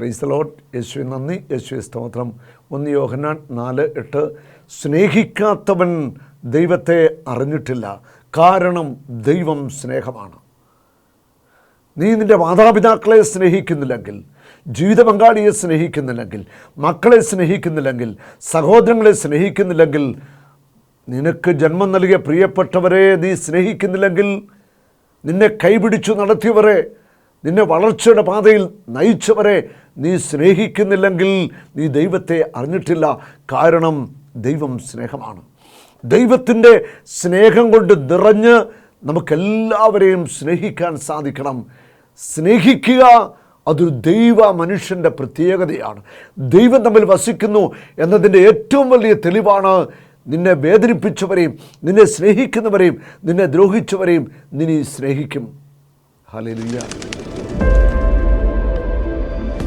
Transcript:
Praise the Lord. യേശുവേ നന്ദി, യേശുവേ സ്തോത്രം. 1 യോഹന്നാൻ 4:8 സ്നേഹിക്കാത്തവൻ ദൈവത്തെ അറിഞ്ഞിട്ടില്ല, കാരണം ദൈവം സ്നേഹമാണ്. നീ നിൻ്റെ മാതാപിതാക്കളെ സ്നേഹിക്കുന്നില്ലെങ്കിൽ, ജീവിത പങ്കാളിയെ സ്നേഹിക്കുന്നില്ലെങ്കിൽ, മക്കളെ സ്നേഹിക്കുന്നില്ലെങ്കിൽ, സഹോദരങ്ങളെ സ്നേഹിക്കുന്നില്ലെങ്കിൽ, നിനക്ക് ജന്മം നൽകിയ പ്രിയപ്പെട്ടവരെ നീ സ്നേഹിക്കുന്നില്ലെങ്കിൽ, നിന്നെ കൈപിടിച്ചു നടത്തിയവരെ, നിന്നെ വളർച്ചയുടെ പാതയിൽ നയിച്ചവരെ നീ സ്നേഹിക്കുന്നില്ലെങ്കിൽ നീ ദൈവത്തെ അറിഞ്ഞിട്ടില്ല. കാരണം ദൈവം സ്നേഹമാണ്. ദൈവത്തിൻ്റെ സ്നേഹം കൊണ്ട് നിറഞ്ഞ് നമുക്കെല്ലാവരെയും സ്നേഹിക്കാൻ സാധിക്കണം. സ്നേഹിക്കുക അതൊരു ദൈവ മനുഷ്യൻ്റെ പ്രത്യേകതയാണ്. ദൈവം തമ്മിൽ വസിക്കുന്നു എന്നതിൻ്റെ ഏറ്റവും വലിയ തെളിവാണ് നിന്നെ വേദനിപ്പിച്ചവരെയും, നിന്നെ സ്നേഹിക്കുന്നവരെയും, നിന്നെ ദ്രോഹിച്ചവരെയും നീ സ്നേഹിക്കും. ഹല്ലേലൂയ.